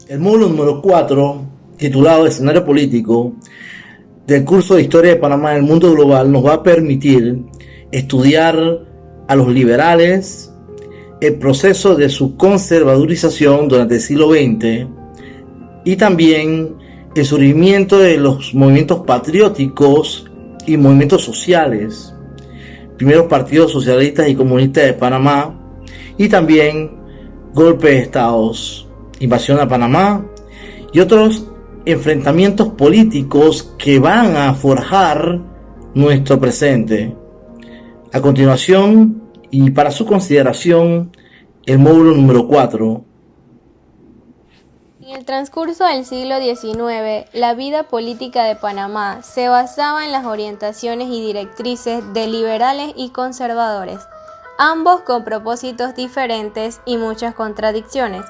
El módulo número 4, titulado Escenario Político, del curso de Historia de Panamá en el Mundo Global, nos va a permitir estudiar a los liberales, el proceso de su conservadurización durante el siglo XX y también el surgimiento de los movimientos patrióticos y movimientos sociales, primeros partidos socialistas y comunistas de Panamá, y también golpe de estados, invasión a Panamá y otros enfrentamientos políticos que van a forjar nuestro presente. A continuación, y para su consideración, el módulo número 4. En el transcurso del siglo XIX, la vida política de Panamá se basaba en las orientaciones y directrices de liberales y conservadores, ambos con propósitos diferentes y muchas contradicciones.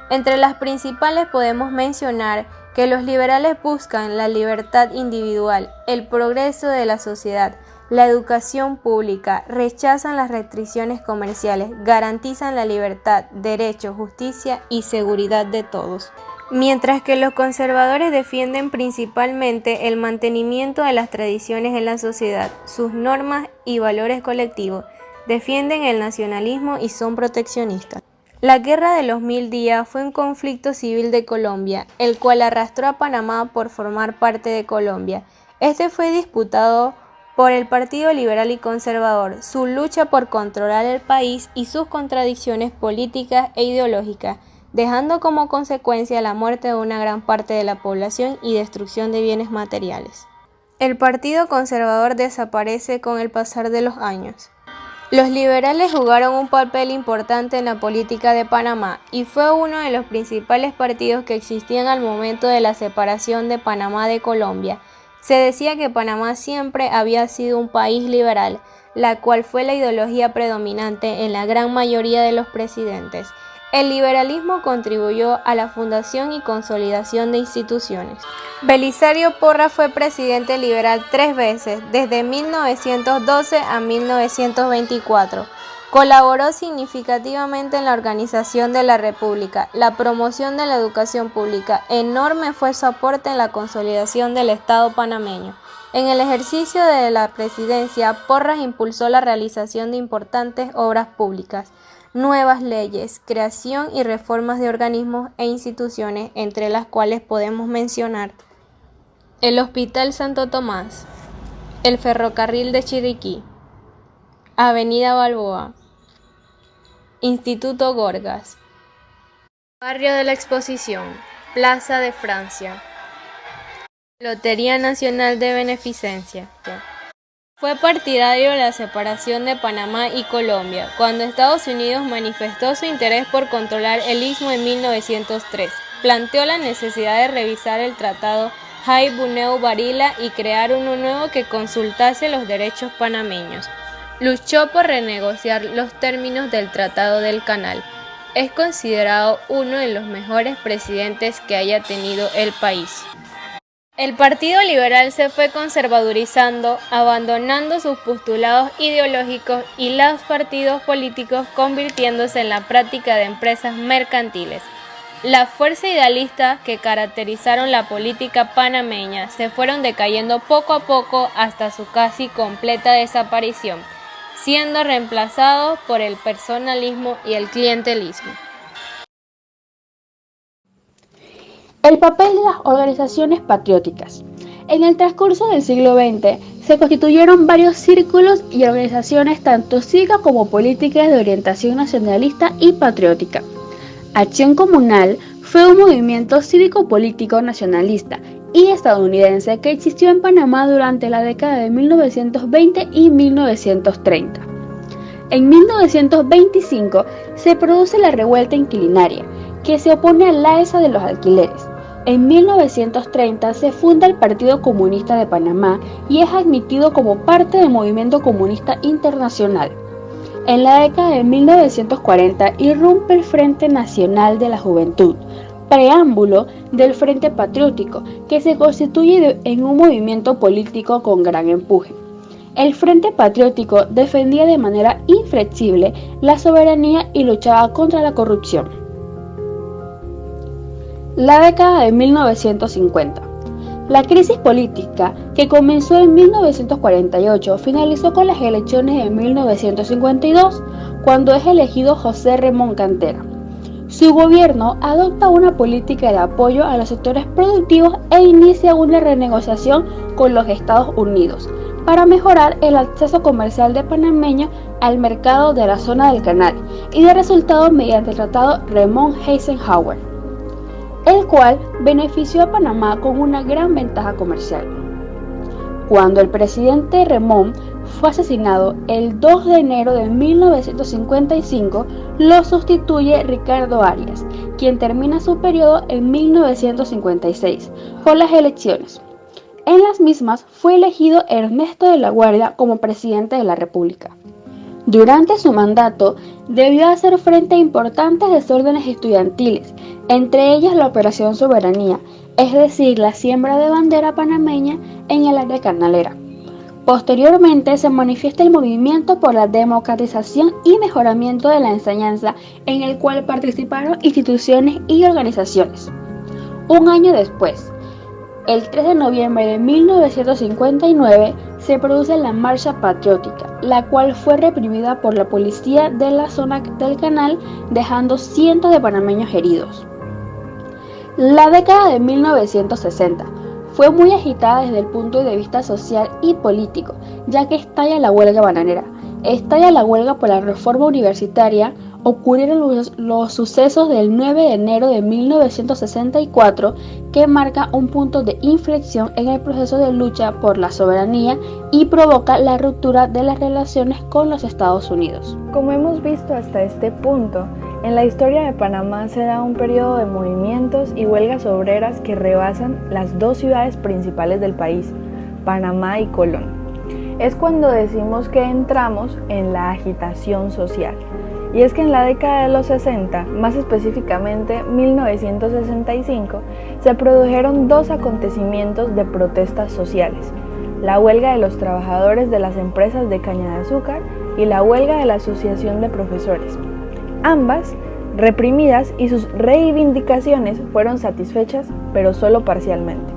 Entre las principales podemos mencionar que los liberales buscan la libertad individual, el progreso de la sociedad, la educación pública, rechazan las restricciones comerciales, garantizan la libertad, derecho, justicia y seguridad de todos. Mientras que los conservadores defienden principalmente el mantenimiento de las tradiciones en la sociedad, sus normas y valores colectivos, defienden el nacionalismo y son proteccionistas. La Guerra de los 1000 días fue un conflicto civil de Colombia, el cual arrastró a Panamá por formar parte de Colombia. Este fue disputado por el Partido Liberal y Conservador, su lucha por controlar el país y sus contradicciones políticas e ideológicas, dejando como consecuencia la muerte de una gran parte de la población y destrucción de bienes materiales. El Partido Conservador desaparece con el pasar de los años. Los liberales jugaron un papel importante en la política de Panamá y fue uno de los principales partidos que existían al momento de la separación de Panamá de Colombia. Se decía que Panamá siempre había sido un país liberal, la cual fue la ideología predominante en la gran mayoría de los presidentes. El liberalismo contribuyó a la fundación y consolidación de instituciones. Belisario Porras fue presidente liberal 3 veces, desde 1912 a 1924. Colaboró significativamente en la organización de la República, la promoción de la educación pública. Enorme fue su aporte en la consolidación del Estado panameño. En el ejercicio de la presidencia, Porras impulsó la realización de importantes obras públicas, nuevas leyes, creación y reformas de organismos e instituciones, entre las cuales podemos mencionar el Hospital Santo Tomás, el Ferrocarril de Chiriquí, Avenida Balboa, Instituto Gorgas, Barrio de la Exposición, Plaza de Francia, Lotería Nacional de Beneficencia. Fue partidario de la separación de Panamá y Colombia, cuando Estados Unidos manifestó su interés por controlar el istmo en 1903. Planteó la necesidad de revisar el tratado Hay-Buneu-Varila y crear uno nuevo que consultase los derechos panameños. Luchó por renegociar los términos del Tratado del Canal. Es considerado uno de los mejores presidentes que haya tenido el país. El Partido Liberal se fue conservadurizando, abandonando sus postulados ideológicos y los partidos políticos convirtiéndose en la práctica de empresas mercantiles. La fuerza idealista que caracterizaron la política panameña se fueron decayendo poco a poco hasta su casi completa desaparición, siendo reemplazados por el personalismo y el clientelismo. El papel de las organizaciones patrióticas. En el transcurso del siglo XX se constituyeron varios círculos y organizaciones tanto cívicas como políticas de orientación nacionalista y patriótica. Acción Comunal fue un movimiento cívico-político nacionalista y estadounidense que existió en Panamá durante la década de 1920 y 1930. En 1925 se produce la revuelta inquilinaria, que se opone al alza de los alquileres. En 1930 se funda el Partido Comunista de Panamá y es admitido como parte del Movimiento Comunista Internacional. En la década de 1940 irrumpe el Frente Nacional de la Juventud, preámbulo del Frente Patriótico, que se constituye en un movimiento político con gran empuje. El Frente Patriótico defendía de manera inflexible la soberanía y luchaba contra la corrupción. La década de 1950. La crisis política, que comenzó en 1948, finalizó con las elecciones de 1952, cuando es elegido José Ramón Cantera. Su gobierno adopta una política de apoyo a los sectores productivos e inicia una renegociación con los Estados Unidos para mejorar el acceso comercial de panameños al mercado de la zona del canal y de resultado mediante el tratado Ramón-Eisenhower, el cual benefició a Panamá con una gran ventaja comercial. Cuando el presidente Ramón fue asesinado el 2 de enero de 1955, lo sustituye Ricardo Arias, quien termina su periodo en 1956 por las elecciones. En las mismas fue elegido Ernesto de la Guardia como presidente de la República. Durante su mandato debió hacer frente a importantes desórdenes estudiantiles, entre ellas la Operación Soberanía, es decir, la siembra de bandera panameña en el área canalera. Posteriormente se manifiesta el movimiento por la democratización y mejoramiento de la enseñanza, en el cual participaron instituciones y organizaciones. Un año después, el 3 de noviembre de 1959, se produce la Marcha Patriótica, la cual fue reprimida por la policía de la zona del canal, dejando cientos de panameños heridos. La década de 1960 fue muy agitada desde el punto de vista social y político, ya que estalla la huelga bananera. Estalla la huelga por la reforma universitaria. Ocurrieron los sucesos del 9 de enero de 1964, que marca un punto de inflexión en el proceso de lucha por la soberanía y provoca la ruptura de las relaciones con los Estados Unidos. Como hemos visto hasta este punto, en la historia de Panamá se da un periodo de movimientos y huelgas obreras que rebasan las dos ciudades principales del país, Panamá y Colón. Es cuando decimos que entramos en la agitación social. Y es que en la década de los 60, más específicamente 1965, se produjeron dos acontecimientos de protestas sociales: la huelga de los trabajadores de las empresas de caña de azúcar y la huelga de la Asociación de Profesores. Ambas reprimidas, y sus reivindicaciones fueron satisfechas, pero solo parcialmente.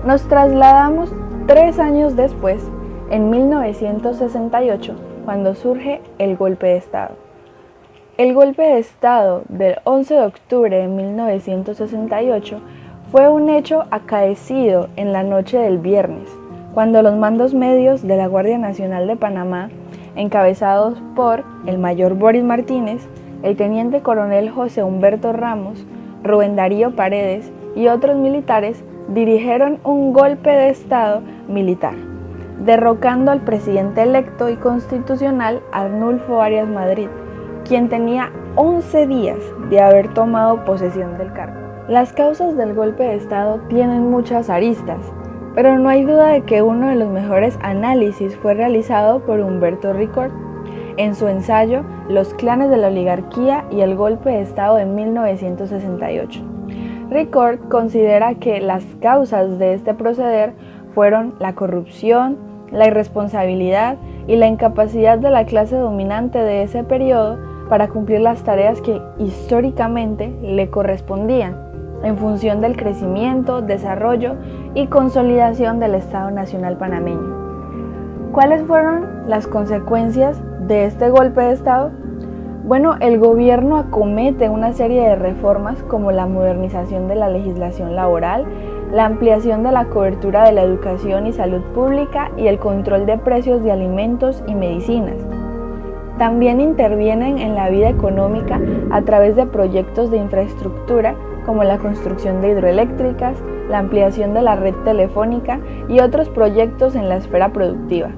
Nos trasladamos 3 años después, en 1968, cuando surge el golpe de Estado. El golpe de Estado del 11 de octubre de 1968 fue un hecho acaecido en la noche del viernes, cuando los mandos medios de la Guardia Nacional de Panamá, encabezados por el mayor Boris Martínez, el teniente coronel José Humberto Ramos, Rubén Darío Paredes y otros militares, dirigieron un golpe de Estado militar, derrocando al presidente electo y constitucional Arnulfo Arias Madrid, quien tenía 11 días de haber tomado posesión del cargo. Las causas del golpe de Estado tienen muchas aristas, pero no hay duda de que uno de los mejores análisis fue realizado por Humberto Ricord en su ensayo Los clanes de la oligarquía y el golpe de Estado de 1968. Ricord considera que las causas de este proceder fueron la corrupción, la irresponsabilidad y la incapacidad de la clase dominante de ese periodo para cumplir las tareas que históricamente le correspondían, en función del crecimiento, desarrollo y consolidación del Estado Nacional panameño. ¿Cuáles fueron las consecuencias de este golpe de Estado? Bueno, el gobierno acomete una serie de reformas como la modernización de la legislación laboral, la ampliación de la cobertura de la educación y salud pública y el control de precios de alimentos y medicinas. También intervienen en la vida económica a través de proyectos de infraestructura como la construcción de hidroeléctricas, la ampliación de la red telefónica y otros proyectos en la esfera productiva.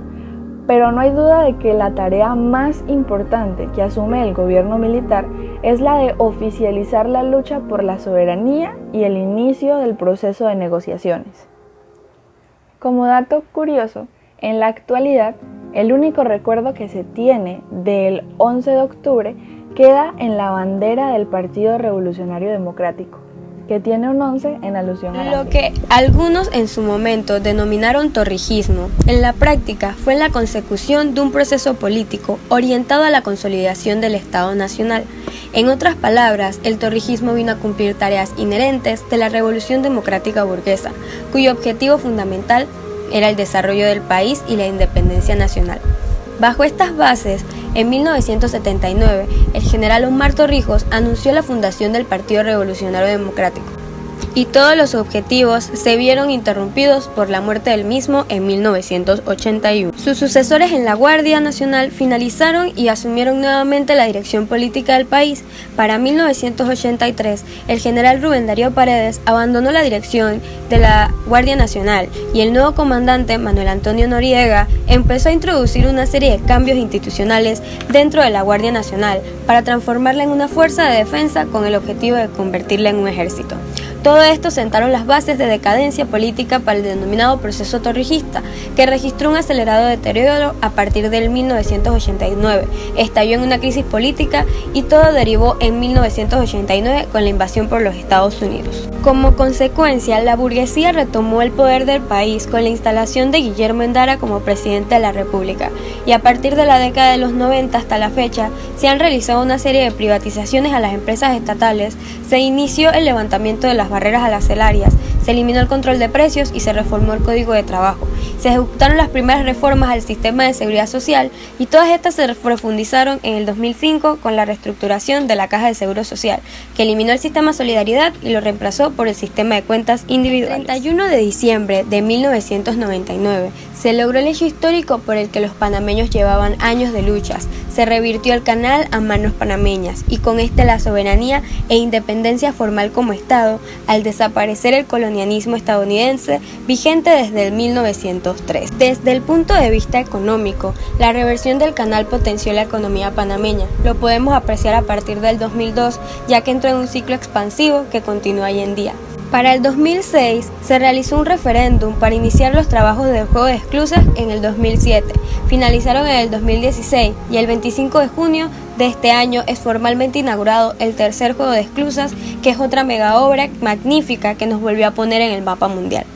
Pero no hay duda de que la tarea más importante que asume el gobierno militar es la de oficializar la lucha por la soberanía y el inicio del proceso de negociaciones. Como dato curioso, en la actualidad, el único recuerdo que se tiene del 11 de octubre queda en la bandera del Partido Revolucionario Democrático, que tiene un 11 en alusión a lo que algunos en su momento denominaron torrijismo. En la práctica fue la consecución de un proceso político orientado a la consolidación del Estado Nacional En otras palabras, el torrijismo vino a cumplir tareas inherentes de la revolución democrática burguesa, cuyo objetivo fundamental era el desarrollo del país y la independencia nacional. Bajo estas bases, en 1979, el general Omar Torrijos anunció la fundación del Partido Revolucionario Democrático, y todos los objetivos se vieron interrumpidos por la muerte del mismo en 1981. Sus sucesores en la Guardia Nacional finalizaron y asumieron nuevamente la dirección política del país. Para 1983, el general Rubén Darío Paredes abandonó la dirección de la Guardia Nacional y el nuevo comandante, Manuel Antonio Noriega, empezó a introducir una serie de cambios institucionales dentro de la Guardia Nacional para transformarla en una fuerza de defensa con el objetivo de convertirla en un ejército. Todo esto sentaron las bases de decadencia política para el denominado proceso torrijista, que registró un acelerado deterioro a partir del 1989, estalló en una crisis política y todo derivó en 1989 con la invasión por los Estados Unidos. Como consecuencia, la burguesía retomó el poder del país con la instalación de Guillermo Endara como presidente de la República, y a partir de la década de los 90 hasta la fecha se han realizado una serie de privatizaciones a las empresas estatales, se inició el levantamiento de las barreras arancelarias, se eliminó el control de precios y se reformó el Código de Trabajo. Se ejecutaron las primeras reformas al sistema de seguridad social y todas estas se profundizaron en el 2005 con la reestructuración de la Caja de Seguro Social, que eliminó el sistema Solidaridad y lo reemplazó por el sistema de cuentas individuales. El 31 de diciembre de 1999 se logró el hecho histórico por el que los panameños llevaban años de luchas. Se revirtió el canal a manos panameñas y con este la soberanía e independencia formal como Estado, al desaparecer el colonialismo estadounidense vigente desde el 1903. Desde el punto de vista económico, la reversión del canal potenció la economía panameña. Lo podemos apreciar a partir del 2002, ya que entró en un ciclo expansivo que continúa hoy en día. Para el 2006 se realizó un referéndum para iniciar los trabajos del juego de esclusas en el 2007, finalizaron en el 2016 y el 25 de junio de este año es formalmente inaugurado el tercer juego de esclusas, que es otra mega obra magnífica que nos volvió a poner en el mapa mundial.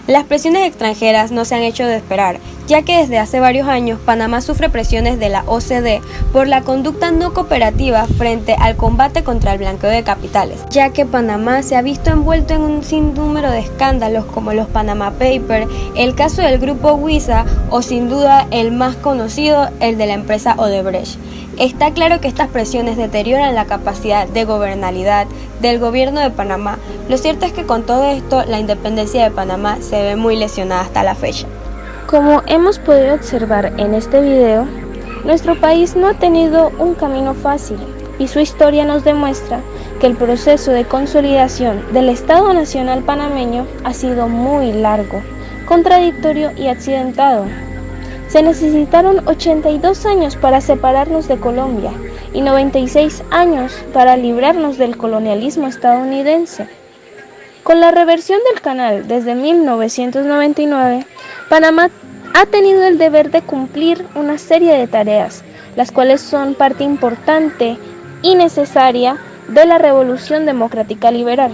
Las presiones extranjeras no se han hecho de esperar, ya que desde hace varios años Panamá sufre presiones de la OCDE por la conducta no cooperativa frente al combate contra el blanqueo de capitales, ya que Panamá se ha visto envuelto en un sinnúmero de escándalos como los Panama Papers, el caso del grupo Wiza o sin duda el más conocido, el de la empresa Odebrecht. Está claro que estas presiones deterioran la capacidad de gobernabilidad del gobierno de Panamá. Lo cierto es que con todo esto la independencia de Panamá se ve muy lesionada hasta la fecha. Como hemos podido observar en este video, nuestro país no ha tenido un camino fácil y su historia nos demuestra que el proceso de consolidación del Estado Nacional panameño ha sido muy largo, contradictorio y accidentado. Se necesitaron 82 años para separarnos de Colombia y 96 años para librarnos del colonialismo estadounidense. Con la reversión del canal desde 1999, Panamá ha tenido el deber de cumplir una serie de tareas, las cuales son parte importante y necesaria de la revolución democrática liberal,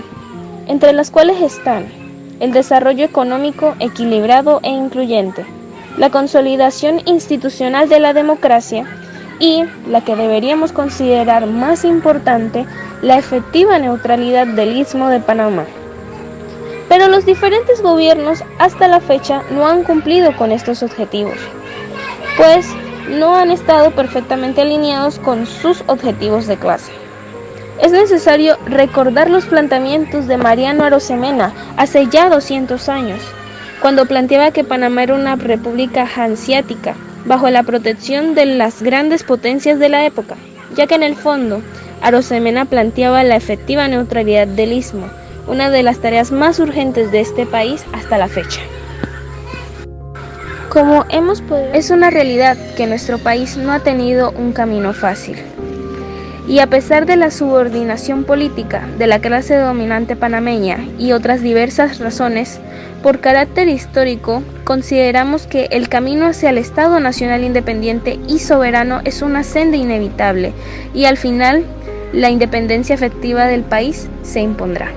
entre las cuales están el desarrollo económico equilibrado e incluyente, la consolidación institucional de la democracia y, la que deberíamos considerar más importante, la efectiva neutralidad del Istmo de Panamá. Pero los diferentes gobiernos hasta la fecha no han cumplido con estos objetivos, pues no han estado perfectamente alineados con sus objetivos de clase. Es necesario recordar los planteamientos de Mariano Arosemena hace ya 200 años, cuando planteaba que Panamá era una república hanseática, bajo la protección de las grandes potencias de la época, ya que en el fondo Arosemena planteaba la efectiva neutralidad del Istmo, una de las tareas más urgentes de este país hasta la fecha. Como hemos podido ver, es una realidad que nuestro país no ha tenido un camino fácil. Y a pesar de la subordinación política de la clase dominante panameña y otras diversas razones, por carácter histórico, consideramos que el camino hacia el Estado Nacional independiente y soberano es una senda inevitable y al final la independencia efectiva del país se impondrá.